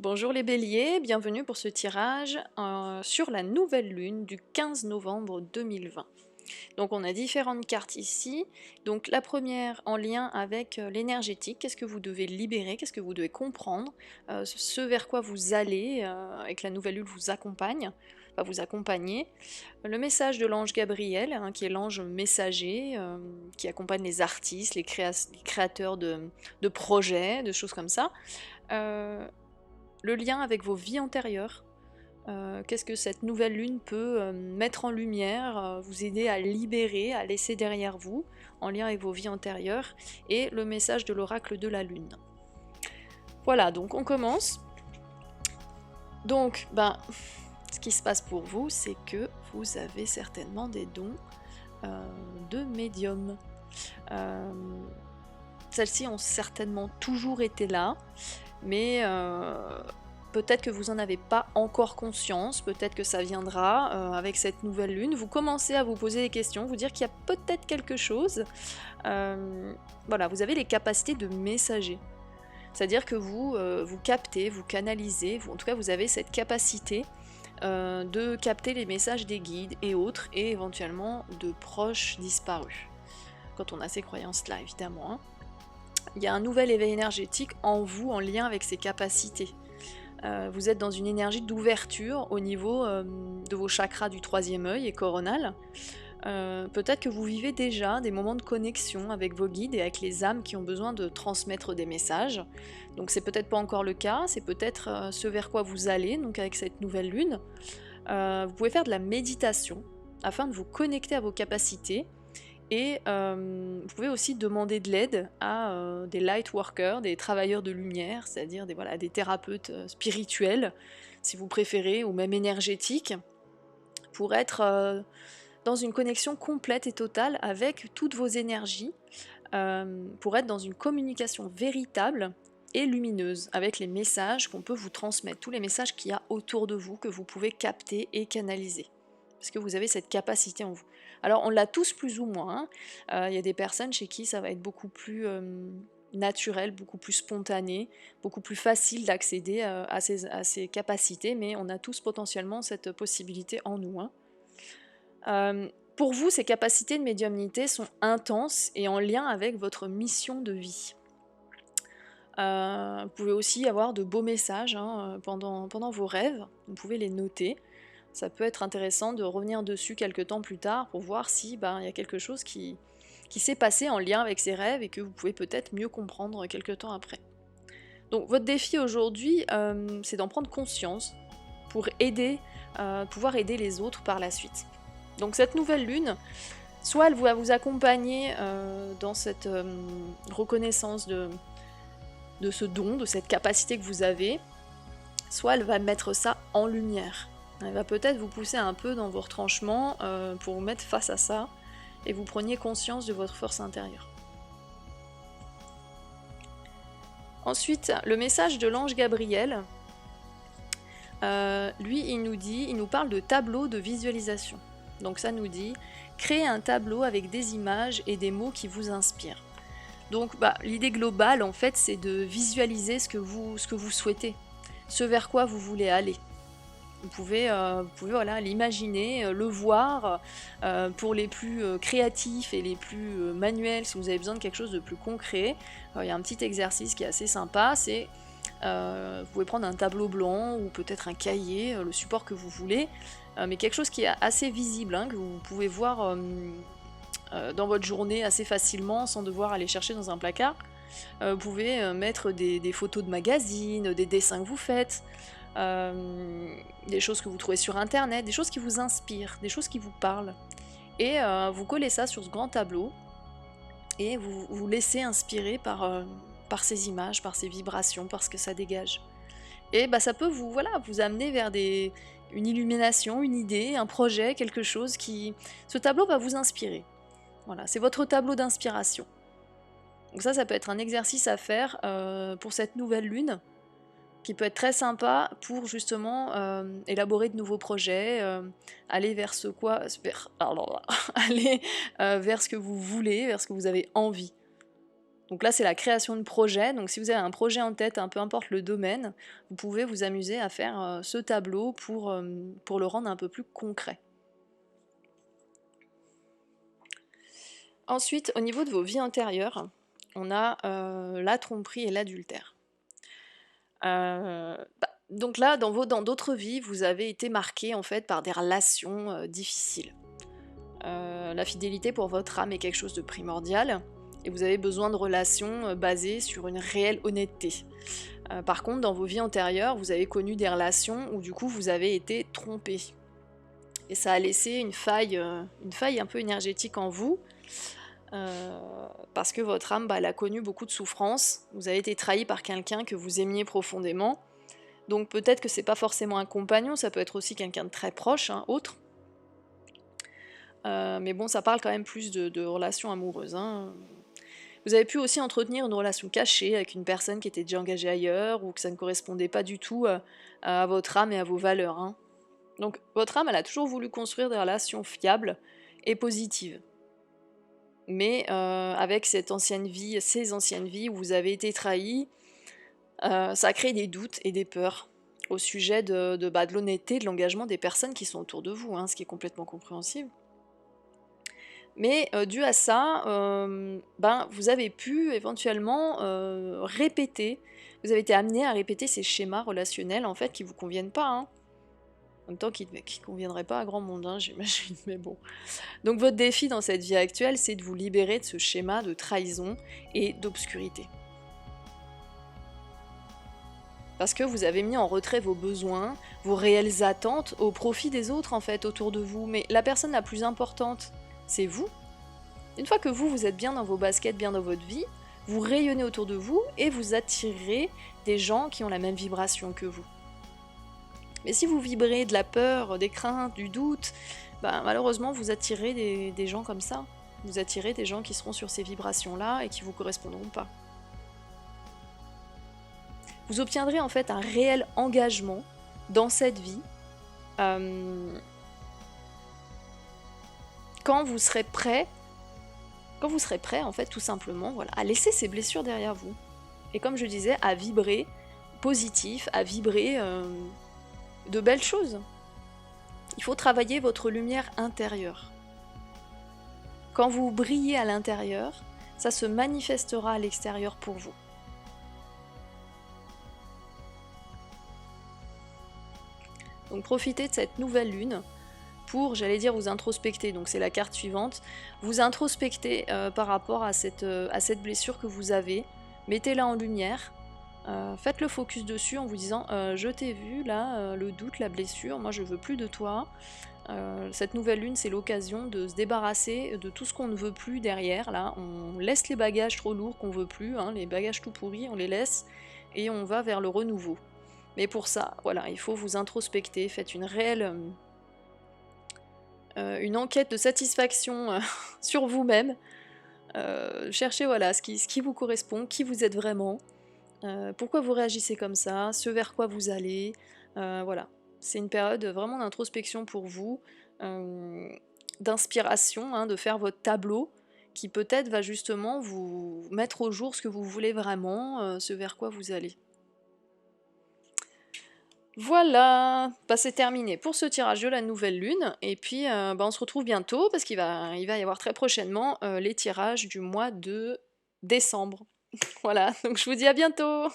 Bonjour les béliers, bienvenue pour ce tirage sur la nouvelle lune du 15 novembre 2020. Donc on a différentes cartes ici. Donc la première en lien avec l'énergétique, qu'est-ce que vous devez libérer, qu'est-ce que vous devez comprendre, ce vers quoi vous allez et que la nouvelle lune vous accompagne, va vous accompagner. Le message de l'ange Gabriel, hein, qui est l'ange messager, qui accompagne les artistes, les créateurs de projets, de choses comme ça. Le lien avec vos vies antérieures. Qu'est-ce que cette nouvelle lune peut mettre en lumière, vous aider à libérer, à laisser derrière vous, en lien avec vos vies antérieures, et le message de l'oracle de la lune. Voilà, donc on commence. Donc, ce qui se passe pour vous, c'est que vous avez certainement des dons de médium. Celles-ci ont certainement toujours été là, mais peut-être que vous n'en avez pas encore conscience, peut-être que ça viendra avec cette nouvelle lune. Vous commencez à vous poser des questions, vous dire qu'il y a peut-être quelque chose. Voilà, vous avez les capacités de messager. C'est-à-dire que vous captez, vous canalisez, en tout cas vous avez cette capacité de capter les messages des guides et autres, et éventuellement de proches disparus. Quand on a ces croyances-là, évidemment. Hein. Il y a un nouvel éveil énergétique en vous, en lien avec ces capacités. Vous êtes dans une énergie d'ouverture au niveau de vos chakras du troisième œil et coronal. Peut-être que vous vivez déjà des moments de connexion avec vos guides et avec les âmes qui ont besoin de transmettre des messages. Donc c'est peut-être pas encore le cas, c'est peut-être ce vers quoi vous allez, donc avec cette nouvelle lune. Vous pouvez faire de la méditation afin de vous connecter à vos capacités. Et vous pouvez aussi demander de l'aide à des light workers, des travailleurs de lumière, c'est-à-dire des thérapeutes spirituels, si vous préférez, ou même énergétiques, pour être dans une connexion complète et totale avec toutes vos énergies, pour être dans une communication véritable et lumineuse, avec les messages qu'on peut vous transmettre, tous les messages qu'il y a autour de vous, que vous pouvez capter et canaliser. Parce que vous avez cette capacité en vous. Alors on l'a tous plus ou moins, y a des personnes chez qui ça va être beaucoup plus naturel, beaucoup plus spontané, beaucoup plus facile d'accéder à ces capacités, mais on a tous potentiellement cette possibilité en nous. Pour vous, ces capacités de médiumnité sont intenses et en lien avec votre mission de vie. Vous pouvez aussi avoir de beaux messages pendant vos rêves, vous pouvez les noter. Ça peut être intéressant de revenir dessus quelques temps plus tard pour voir si y a quelque chose qui s'est passé en lien avec ces rêves et que vous pouvez peut-être mieux comprendre quelques temps après. Donc votre défi aujourd'hui, c'est d'en prendre conscience pour pouvoir aider les autres par la suite. Donc cette nouvelle lune, soit elle va vous accompagner dans cette reconnaissance de ce don, de cette capacité que vous avez, soit elle va mettre ça en lumière. Elle va peut-être vous pousser un peu dans vos retranchements pour vous mettre face à ça et vous preniez conscience de votre force intérieure. Ensuite, le message de l'ange Gabriel, lui, il nous parle de tableau de visualisation. Donc ça nous dit, créez un tableau avec des images et des mots qui vous inspirent. Donc l'idée globale, en fait, c'est de visualiser ce que vous souhaitez, ce vers quoi vous voulez aller. Vous pouvez l'imaginer, le voir. Pour les plus créatifs et les plus manuels, si vous avez besoin de quelque chose de plus concret, il y a un petit exercice qui est assez sympa, c'est vous pouvez prendre un tableau blanc ou peut-être un cahier, le support que vous voulez, mais quelque chose qui est assez visible, que vous pouvez voir dans votre journée assez facilement sans devoir aller chercher dans un placard. Vous pouvez mettre des photos de magazines, des dessins que vous faites, des choses que vous trouvez sur internet, des choses qui vous inspirent, des choses qui vous parlent. Et vous collez ça sur ce grand tableau et vous vous laissez inspirer par ces images, par ces vibrations, par ce que ça dégage. Et ça peut vous amener vers une illumination, une idée, un projet, quelque chose qui... Ce tableau va vous inspirer. Voilà, c'est votre tableau d'inspiration. Donc ça peut être un exercice à faire pour cette nouvelle lune, qui peut être très sympa pour justement élaborer de nouveaux projets, aller vers aller vers ce que vous voulez, vers ce que vous avez envie. Donc là, c'est la création de projet. Donc si vous avez un projet en tête, peu importe le domaine, vous pouvez vous amuser à faire ce tableau pour le rendre un peu plus concret. Ensuite, au niveau de vos vies antérieures, on a la tromperie et l'adultère. Donc là, dans d'autres vies, vous avez été marqué en fait par des relations difficiles. La fidélité pour votre âme est quelque chose de primordial et vous avez besoin de relations basées sur une réelle honnêteté. Par contre, dans vos vies antérieures, vous avez connu des relations où du coup vous avez été trompé. Et ça a laissé une faille un peu énergétique en vous, parce que votre âme, elle a connu beaucoup de souffrances. Vous avez été trahi par quelqu'un que vous aimiez profondément. Donc peut-être que c'est pas forcément un compagnon, ça peut être aussi quelqu'un de très proche, autre. Mais bon, ça parle quand même plus de relations amoureuses. Vous avez pu aussi entretenir une relation cachée avec une personne qui était déjà engagée ailleurs ou que ça ne correspondait pas du tout à votre âme et à vos valeurs. Donc votre âme, elle a toujours voulu construire des relations fiables et positives. Mais avec ces anciennes vies où vous avez été trahi, ça a créé des doutes et des peurs au sujet de l'honnêteté, de l'engagement des personnes qui sont autour de vous, ce qui est complètement compréhensible. Mais dû à ça, vous avez pu éventuellement répéter, vous avez été amené à répéter ces schémas relationnels en fait qui vous conviennent pas. En même temps qui ne conviendraient pas à grand monde, j'imagine, mais bon. Donc votre défi dans cette vie actuelle, c'est de vous libérer de ce schéma de trahison et d'obscurité. Parce que vous avez mis en retrait vos besoins, vos réelles attentes au profit des autres en fait autour de vous. Mais la personne la plus importante, c'est vous. Une fois que vous êtes bien dans vos baskets, bien dans votre vie, vous rayonnez autour de vous et vous attirez des gens qui ont la même vibration que vous. Mais si vous vibrez de la peur, des craintes, du doute, malheureusement vous attirez des gens comme ça. Vous attirez des gens qui seront sur ces vibrations-là et qui ne vous correspondront pas. Vous obtiendrez en fait un réel engagement dans cette vie quand vous serez prêt en fait tout simplement à laisser ces blessures derrière vous. Et comme je disais, à vibrer positif, à vibrer de belles choses. Il faut travailler votre lumière intérieure. Quand vous brillez à l'intérieur, ça se manifestera à l'extérieur pour vous. Donc profitez de cette nouvelle lune pour, j'allais dire, vous introspecter. Donc c'est la carte suivante. Vous introspectez par rapport à cette blessure que vous avez. Mettez-la en lumière. Faites le focus dessus en vous disant je t'ai vu là, le doute, la blessure, moi je veux plus de toi. Cette nouvelle lune, c'est l'occasion de se débarrasser de tout ce qu'on ne veut plus derrière. Là, on laisse les bagages trop lourds qu'on veut plus, les bagages tout pourris, on les laisse et on va vers le renouveau. Mais pour ça, il faut vous introspecter, faites une réelle une enquête de satisfaction sur vous-même. Cherchez ce qui vous correspond, qui vous êtes vraiment. Pourquoi vous réagissez comme ça, ce vers quoi vous allez, c'est une période vraiment d'introspection pour vous, d'inspiration, de faire votre tableau, qui peut-être va justement vous mettre au jour ce que vous voulez vraiment, ce vers quoi vous allez. Voilà, c'est terminé pour ce tirage de la nouvelle lune, et puis on se retrouve bientôt, parce qu'il va y avoir très prochainement les tirages du mois de décembre. Voilà, donc je vous dis à bientôt!